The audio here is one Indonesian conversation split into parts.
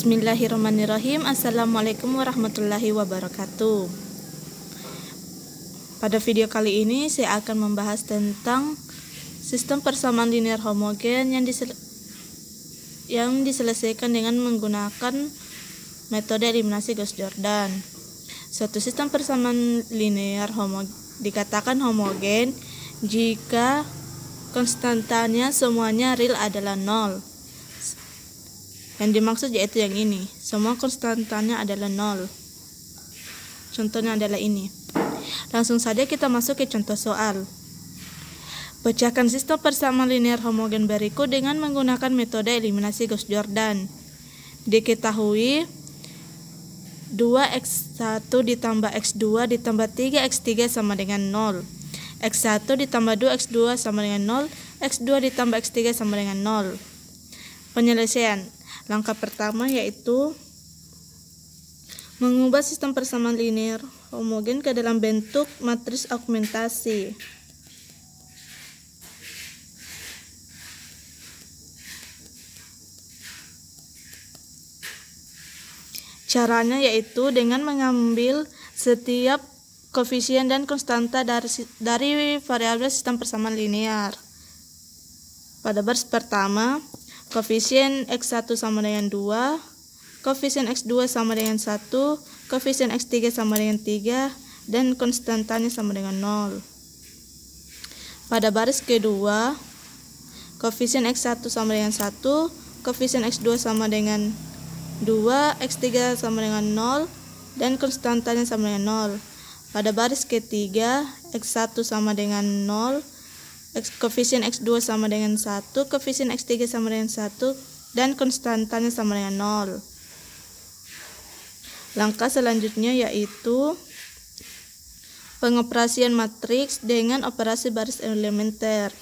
Bismillahirrahmanirrahim. Assalamualaikum warahmatullahi wabarakatuh. Pada video kali ini saya akan membahas tentang sistem persamaan linear homogen yang diselesaikan dengan menggunakan metode eliminasi Gauss-Jordan. Suatu sistem persamaan linear dikatakan homogen jika konstantanya semuanya real adalah 0. Yang dimaksud yaitu yang ini, semua konstantanya adalah 0. Contohnya adalah ini. Langsung saja kita masuk ke contoh soal. Pecahkan sistem persamaan linear homogen berikut dengan menggunakan metode eliminasi Gauss-Jordan. Diketahui 2x1 ditambah x2 ditambah 3x3 sama dengan 0. x1 ditambah 2x2 sama dengan 0. x2 ditambah x3 sama dengan 0. Penyelesaian. Langkah pertama yaitu mengubah sistem persamaan linear homogen ke dalam bentuk matriks augmentasi. Caranya yaitu dengan mengambil setiap koefisien dan konstanta dari variabel sistem persamaan linear. Pada baris pertama, koefisien x1 sama dengan 2, koefisien x2 sama dengan 1, koefisien x3 sama dengan 3, dan konstantanya sama dengan 0. Pada baris kedua, koefisien x1 sama dengan 1, koefisien x2 sama dengan 2, x3 sama dengan 0, dan konstantanya sama dengan 0. Pada baris ketiga, x1 sama dengan 0, koefisien x2 sama dengan 1, koefisien x3 sama dengan 1, dan konstantanya sama dengan 0. Langkah selanjutnya yaitu pengoperasian matriks dengan operasi baris elementer.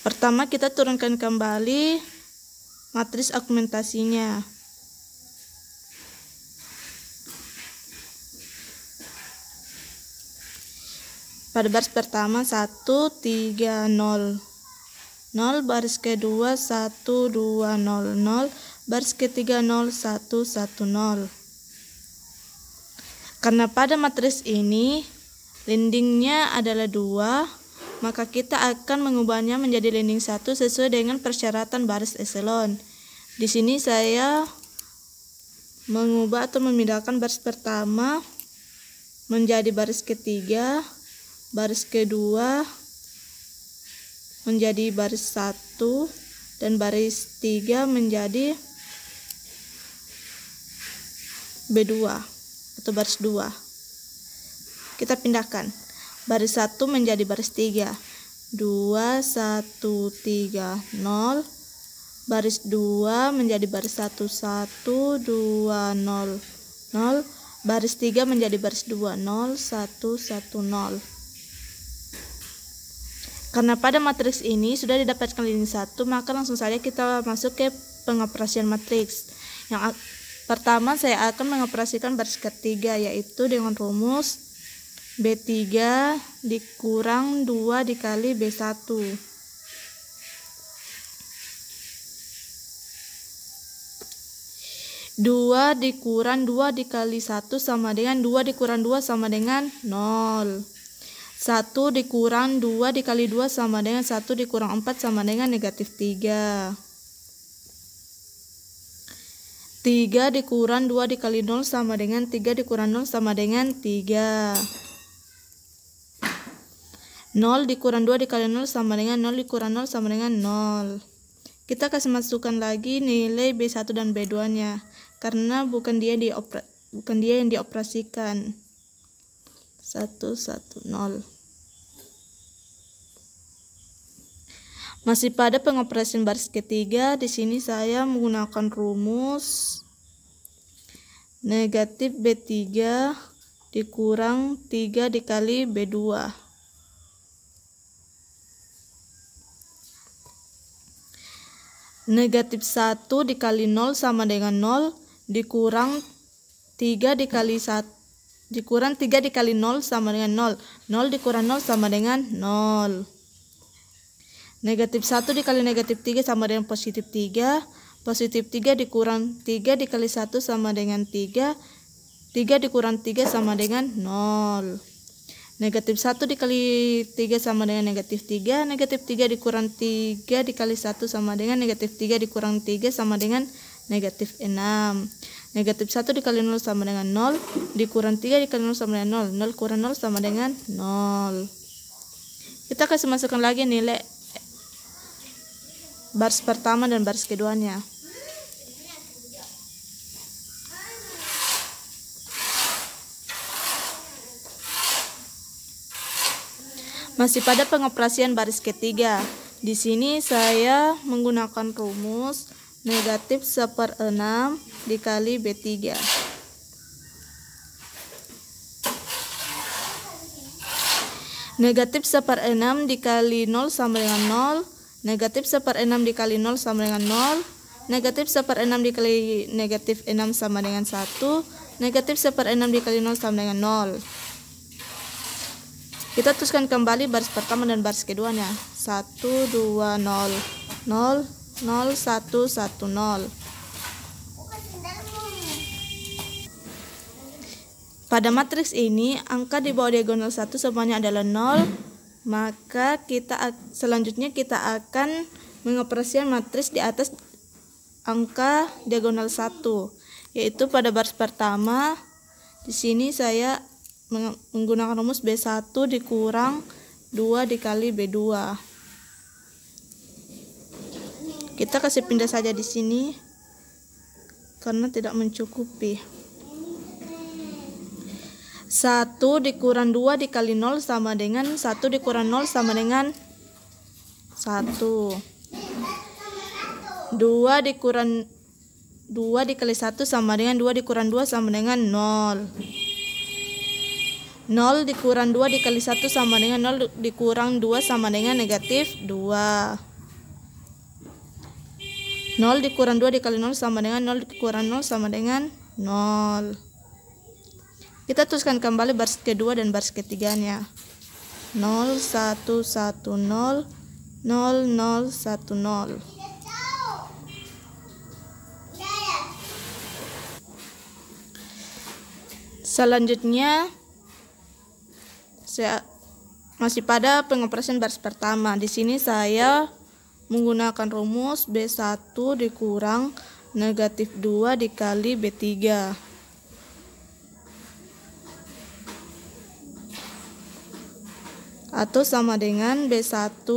Pertama kita turunkan kembali matriks augmentasinya. Pada baris pertama 1, 3, 0, 0, baris kedua 1, 2, 0, 0, baris ketiga 0, 1, 1, 0. Karena pada matriks ini leadingnya adalah 2, maka kita akan mengubahnya menjadi leading 1 sesuai dengan persyaratan baris eselon. Di sini saya mengubah atau memindahkan baris pertama menjadi baris ketiga, baris kedua menjadi baris 1, dan baris 3 menjadi B2 atau baris 2. Kita pindahkan. Baris 1 menjadi baris 3. 2, 1, 3, 0. Baris 2 menjadi baris 1, 1, 2, 0, 0. Baris 3 menjadi baris 2, 0, 1, 1, 0. Karena pada matriks ini sudah didapatkan leading 1, maka langsung saja kita masuk ke pengoperasian matriks. Yang pertama saya akan mengoperasikan baris ketiga, yaitu dengan rumus B3 dikurang 2 dikali B1. Dua dikurang 2 dikali 1 sama dengan 2 dikurang 2 sama dengan 0. 1 dikurang 2 dikali 2 sama dengan 1 dikurang 4 sama dengan negatif 3. 3 dikurang 2 dikali 0 sama dengan 3 dikurang 0 sama dengan 3. 0 dikurang 2 dikali 0 sama dengan 0 dikurang 0 sama dengan 0. Kita kasih masukkan lagi nilai B1 dan B2 nya karena bukan dia yang dioperasikan. 1, 1, 0. Masih pada pengoperasian baris ketiga, di sini saya menggunakan rumus negatif B3 dikurang 3 dikali B2. Negatif 1 dikali 0 sama dengan 0 dikurang 3 dikali 1 dikurang 3 dikali 0 sama dengan 0. 0 dikurang 0 sama dengan 0. Negatif 1 dikali negatif 3 sama dengan positif 3. Positif 3 dikurang 3 dikali 1 sama dengan 3. 3 dikurang 3 sama dengan 0. Negatif 1 dikali 3 sama dengan negatif 3. Negatif 3 dikurang 3 dikali 1 sama dengan negatif 3 dikurang 3 sama dengan negatif 6. Negatif 1 dikali 0 sama dengan 0. Dikurang 3 dikali 0 sama dengan 0. 0 kurang 0 sama dengan 0. Kita kasih masukkan lagi nilai baris pertama dan baris keduanya. Masih pada pengoperasian baris ketiga. Di sini saya menggunakan rumus negatif 1/6 dikali B3. Negatif 1/6 dikali 0 sama dengan 0. Negatif 1/6 dikali 0 sama dengan 0. Negatif 1/6 dikali negatif 6 sama dengan 1. Negatif 1/6 dikali 0 sama dengan 0. Kita tuliskan kembali baris pertama dan baris keduanya. 1, 2, 0. 0, 0, 1, 1, 0. Pada matriks ini, angka di bawah diagonal 1 semuanya adalah 0. Maka selanjutnya kita akan mengoperasikan matriks di atas angka diagonal 1, yaitu pada baris pertama. Di sini saya menggunakan rumus B1 dikurang 2 dikali B2. Kita kasih pindah saja di sini karena tidak mencukupi. 1 dikurang 2 dikali 0 sama dengan 1 dikurang 0 sama dengan 1. 2 dikurang 2 dikali 1 sama dengan 2 dikurang 2 sama dengan 0. 0 dikurang 2 dikali 1 sama dengan 0 dikurang 2 sama dengan negatif 2. 0 dikurang 2 dikali 0 sama dengan 0 dikurang 0 sama dengan 0. Kita tuliskan kembali baris kedua dan baris ketiganya. 0, 1, 1, 0, 0, 0, 1, 0. Selanjutnya saya masih pada pengoperasian baris pertama. Di sini saya menggunakan rumus B1 dikurang negatif 2 dikali B3. Atau sama dengan B1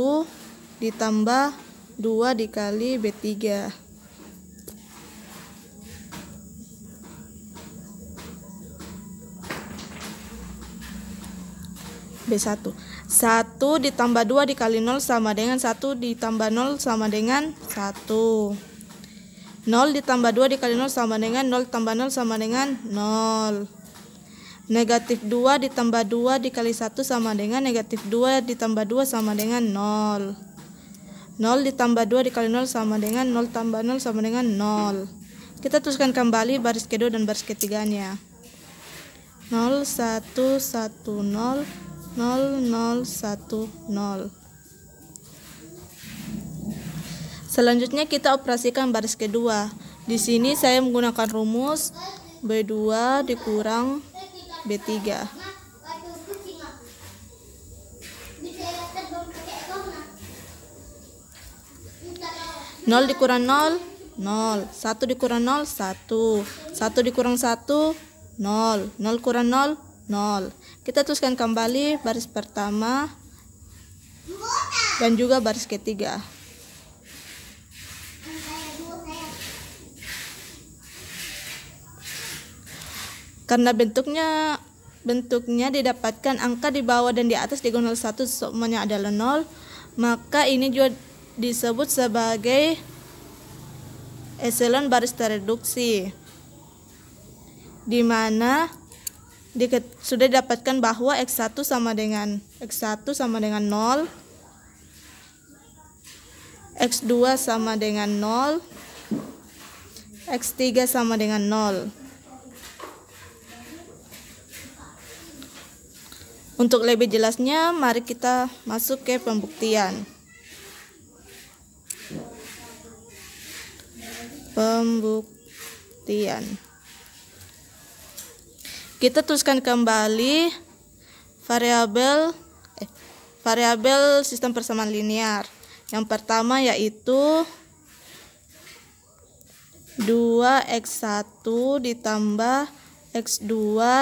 ditambah 2 dikali B3. B1 1 ditambah 2 dikali 0 sama dengan 1 ditambah 0 sama dengan 1. 0 ditambah 2 dikali 0 sama dengan 0 tambah 0 sama dengan 0. Negatif 2 ditambah 2 dikali 1 sama dengan negatif 2 ditambah 2 sama dengan 0. 0 ditambah 2 dikali 0 sama dengan 0 tambah 0 sama dengan 0. Kita tuliskan kembali baris kedua dan baris ketiganya. 0, 1, 1, 0, 0, 0, 1, 0. Selanjutnya kita operasikan baris kedua. Di sini saya menggunakan rumus B2 dikurang B3. 0 dikurang 0, 0. 1 dikurang 0, 1. 1 dikurang 1, 0. 0 kurang 0, 0. Kita tuliskan kembali baris pertama dan juga baris ketiga. Karena bentuknya didapatkan angka di bawah dan di atas diagonal 1 semuanya adalah 0, maka ini juga disebut sebagai eselon baris tereduksi, di mana sudah didapatkan bahwa X1 sama dengan 0, X2 sama dengan 0, X3 sama dengan 0. Untuk lebih jelasnya, mari kita masuk ke pembuktian. pembuktian. Kita tuliskan kembali variabel sistem persamaan linear. Yang pertama yaitu 2x1 ditambah x2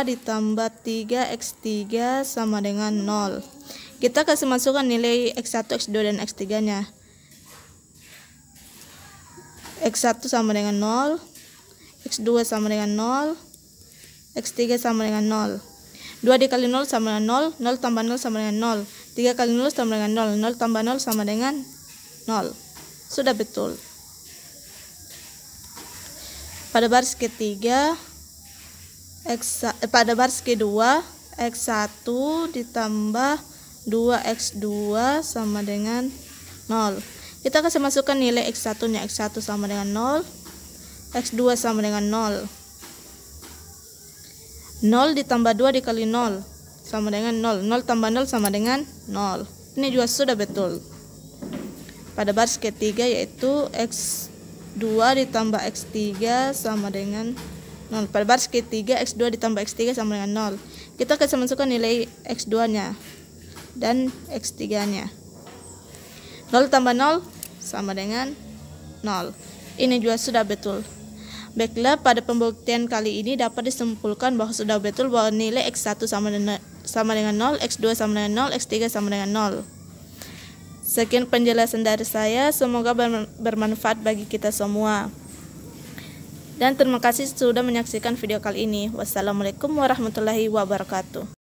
ditambah 3x3 sama dengan 0. Kita kasih masukkan nilai x1, x2, dan x3 nya. x1 sama dengan 0, x2 sama dengan 0, x3 sama dengan 0. 2 dikali 0 sama dengan 0, 0 tambah 0 sama dengan 0, 3 kali 0 sama dengan 0, 0 tambah 0 sama dengan 0. Sudah betul. Pada baris ketiga, pada baris kedua, x1 ditambah 2x2 sama dengan 0. Kita kasih masukkan nilai x1 nya. X1 sama dengan 0, x2 sama dengan 0. 0 ditambah 2 dikali 0 sama dengan 0, 0 tambah 0 sama dengan 0. Ini juga sudah betul. Pada baris ketiga yaitu x2 ditambah x3 sama dengan 0. Pada baris ketiga x2 ditambah x3 sama dengan 0. Kita akan masukkan nilai x2 nya dan x3 nya. 0 tambah 0 sama dengan 0. Ini juga sudah betul. Baiklah, pada pembuktian kali ini dapat disimpulkan bahwa sudah betul bahwa nilai x1 sama dengan 0, x2 sama dengan 0, x3 sama dengan 0. Sekian penjelasan dari saya, semoga bermanfaat bagi kita semua. Dan terima kasih sudah menyaksikan video kali ini. Wassalamualaikum warahmatullahi wabarakatuh.